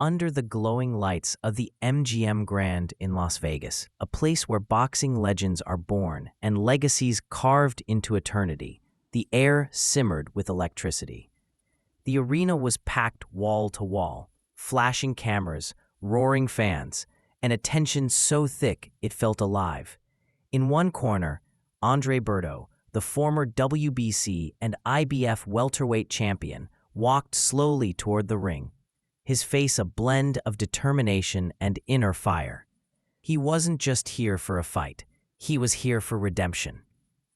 under the glowing lights of the MGM Grand in Las Vegas, a place where boxing legends are born and legacies carved into eternity. The air simmered with electricity. The arena was packed wall to wall, flashing cameras, roaring fans, and a tension so thick it felt alive. In one corner, Andre Berto, the former WBC and IBF welterweight champion, walked slowly toward the ring, his face a blend of determination and inner fire. He wasn't just here for a fight, he was here for redemption.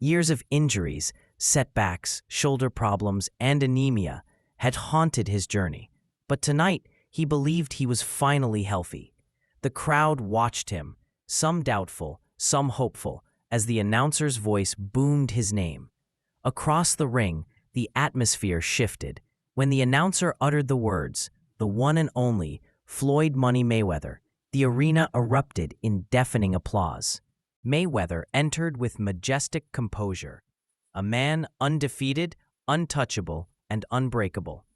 Years of injuries, setbacks, shoulder problems, and anemia had haunted his journey, but tonight he believed he was finally healthy. The crowd watched him, some doubtful, some hopeful, as the announcer's voice boomed his name. Across the ring, the atmosphere shifted. When the announcer uttered the words, "The one and only Floyd Money Mayweather," the arena erupted in deafening applause. Mayweather entered with majestic composure, a man undefeated, untouchable, and unbreakable.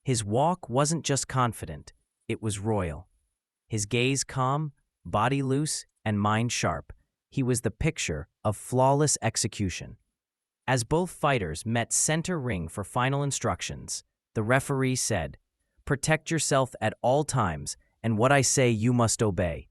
His walk wasn't just confident, it was royal. His gaze calm, body loose, and mind sharp. He was the picture of flawless execution. As both fighters met center ring for final instructions, the referee said, "Protect yourself at all times, and what I say you must obey."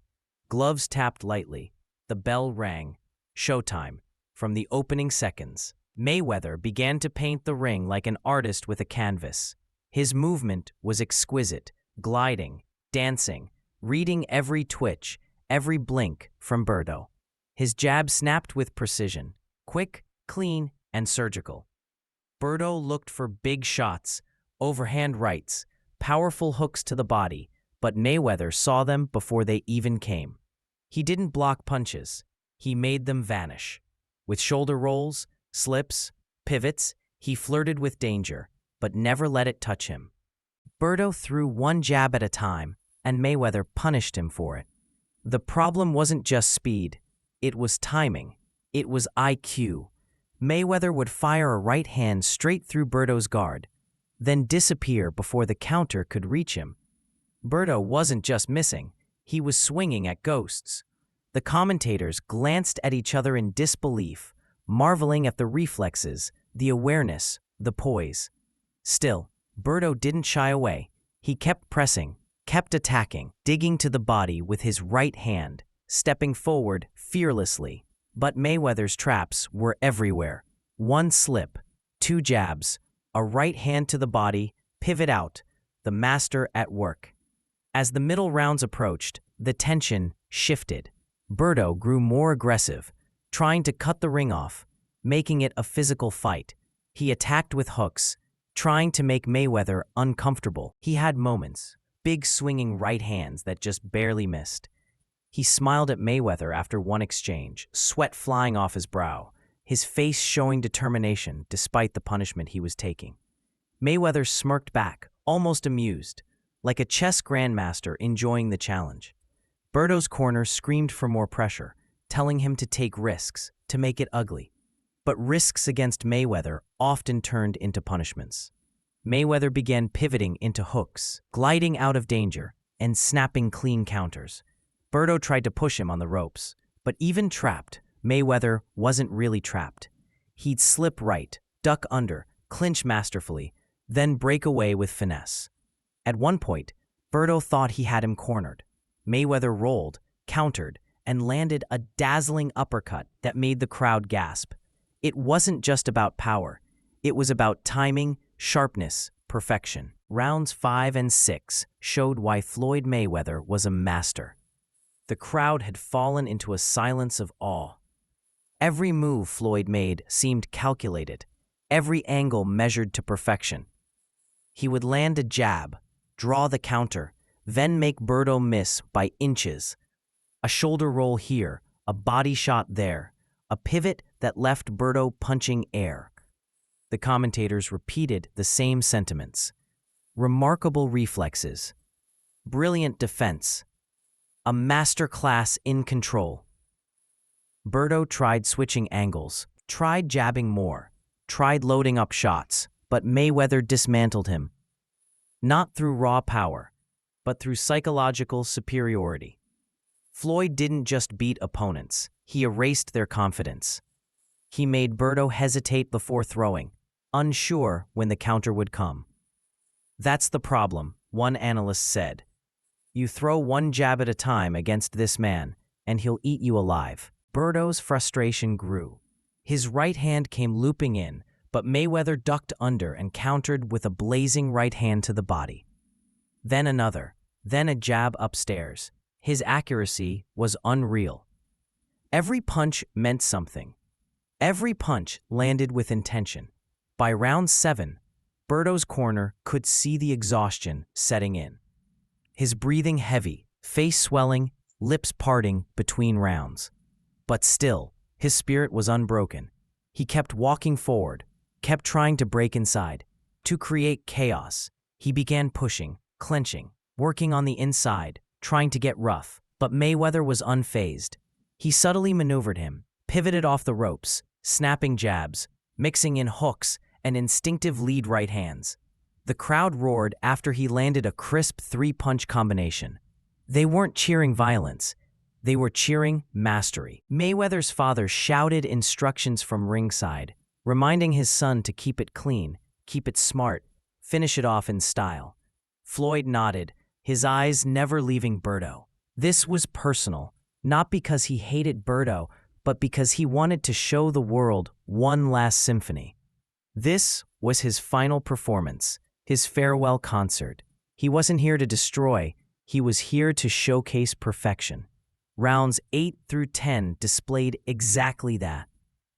Gloves tapped lightly. The bell rang. Showtime. From the opening seconds, Mayweather began to paint the ring like an artist with a canvas. His movement was exquisite, gliding, dancing, reading every twitch, every blink from Berto. His jab snapped with precision, quick, clean, and surgical. Berto looked for big shots, overhand rights, powerful hooks to the body, but Mayweather saw them before they even came. He didn't block punches, he made them vanish. With shoulder rolls, slips, pivots, he flirted with danger, but never let it touch him. Berto threw one jab at a time, and Mayweather punished him for it. The problem wasn't just speed, it was timing, it was IQ. Mayweather would fire a right hand straight through Berto's guard, then disappear before the counter could reach him. Berto wasn't just missing, he was swinging at ghosts. The commentators glanced at each other in disbelief, marveling at the reflexes, the awareness, the poise. Still, Berto didn't shy away. He kept pressing, kept attacking, digging to the body with his right hand, stepping forward fearlessly. But Mayweather's traps were everywhere. One slip, two jabs, a right hand to the body, pivot out, the master at work. As the middle rounds approached, the tension shifted. Berto grew more aggressive, trying to cut the ring off, making it a physical fight. He attacked with hooks, trying to make Mayweather uncomfortable. He had moments, big swinging right hands that just barely missed. He smiled at Mayweather after one exchange, sweat flying off his brow, his face showing determination despite the punishment he was taking. Mayweather smirked back, almost amused, like a chess grandmaster enjoying the challenge. Berto's corner screamed for more pressure, telling him to take risks, to make it ugly. But risks against Mayweather often turned into punishments. Mayweather began pivoting into hooks, gliding out of danger, and snapping clean counters. Berto tried to push him on the ropes, but even trapped, Mayweather wasn't really trapped. He'd slip right, duck under, clinch masterfully, then break away with finesse. At one point, Berto thought he had him cornered. Mayweather rolled, countered, and landed a dazzling uppercut that made the crowd gasp. It wasn't just about power. It was about timing, sharpness, perfection. Rounds 5 and 6 showed why Floyd Mayweather was a master. The crowd had fallen into a silence of awe. Every move Floyd made seemed calculated, every angle measured to perfection. He would land a jab, draw the counter, then make Berto miss by inches. A shoulder roll here, a body shot there, a pivot that left Berto punching air. The commentators repeated the same sentiments. Remarkable reflexes, brilliant defense, a masterclass in control. Berto tried switching angles, tried jabbing more, tried loading up shots, but Mayweather dismantled him. Not through raw power, but through psychological superiority. Floyd didn't just beat opponents, he erased their confidence. He made Berto hesitate before throwing, unsure when the counter would come. "That's the problem," one analyst said. "You throw one jab at a time against this man, and he'll eat you alive." Berto's frustration grew. His right hand came looping in, but Mayweather ducked under and countered with a blazing right hand to the body. Then another, then a jab upstairs. His accuracy was unreal. Every punch meant something. Every punch landed with intention. By round 7, Berto's corner could see the exhaustion setting in. His breathing heavy, face swelling, lips parting between rounds. But still, his spirit was unbroken. He kept walking forward, kept trying to break inside. To create chaos, he began pushing, clenching, working on the inside, trying to get rough. But Mayweather was unfazed. He subtly maneuvered him, pivoted off the ropes, snapping jabs, mixing in hooks and instinctive lead right hands. The crowd roared after he landed a crisp 3-punch combination. They weren't cheering violence. They were cheering mastery. Mayweather's father shouted instructions from ringside, reminding his son to keep it clean, keep it smart, finish it off in style. Floyd nodded, his eyes never leaving Berto. This was personal, not because he hated Berto, but because he wanted to show the world one last symphony. This was his final performance, his farewell concert. He wasn't here to destroy, he was here to showcase perfection. Rounds 8 through 10 displayed exactly that,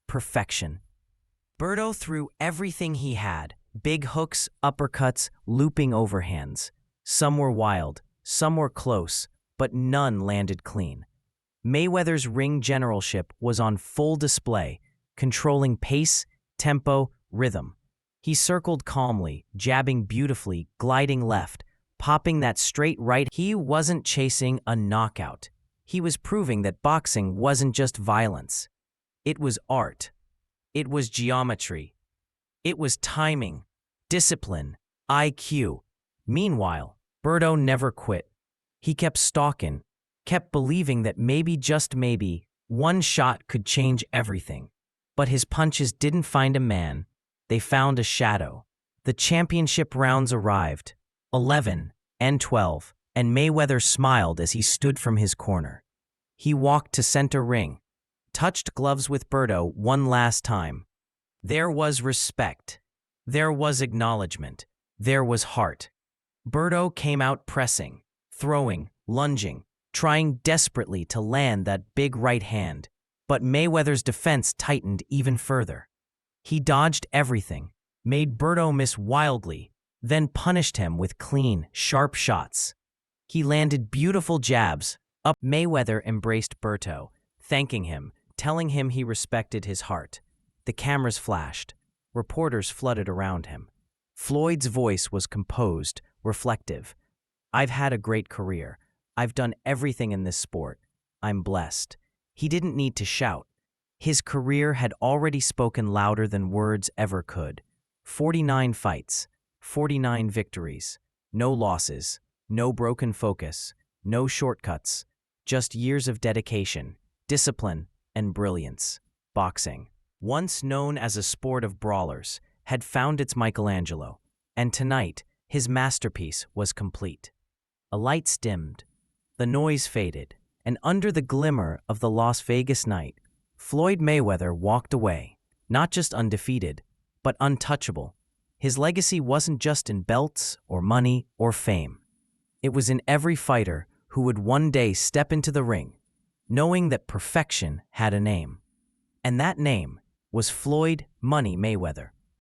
perfection. Berto threw everything he had, big hooks, uppercuts, looping overhands. Some were wild, some were close, but none landed clean. Mayweather's ring generalship was on full display, controlling pace, tempo, rhythm. He circled calmly, jabbing beautifully, gliding left, popping that straight right. He wasn't chasing a knockout. He was proving that boxing wasn't just violence. It was art. It was geometry. It was timing, discipline, IQ. Meanwhile, Berto never quit. He kept stalking, kept believing that maybe, just maybe, one shot could change everything. But his punches didn't find a man. They found a shadow. The championship rounds arrived, 11 and 12, and Mayweather smiled as he stood from his corner. He walked to center ring, touched gloves with Berto one last time. There was respect. There was acknowledgement. There was heart. Berto came out pressing, throwing, lunging, trying desperately to land that big right hand. But Mayweather's defense tightened even further. He dodged everything, made Berto miss wildly, then punished him with clean, sharp shots. He landed beautiful jabs. Up, Mayweather embraced Berto, thanking him, telling him he respected his heart. The cameras flashed. Reporters flooded around him. Floyd's voice was composed, reflective. "I've had a great career. I've done everything in this sport. I'm blessed." He didn't need to shout. His career had already spoken louder than words ever could. 49 fights, 49 victories, no losses, no broken focus, no shortcuts, just years of dedication, discipline, and brilliance. Boxing, once known as a sport of brawlers, had found its Michelangelo, and tonight his masterpiece was complete. A light dimmed, the noise faded, and under the glimmer of the Las Vegas night, Floyd Mayweather walked away, not just undefeated, but untouchable. His legacy wasn't just in belts or money or fame. It was in every fighter who would one day step into the ring, knowing that perfection had a name. And that name was Floyd "Money" Mayweather.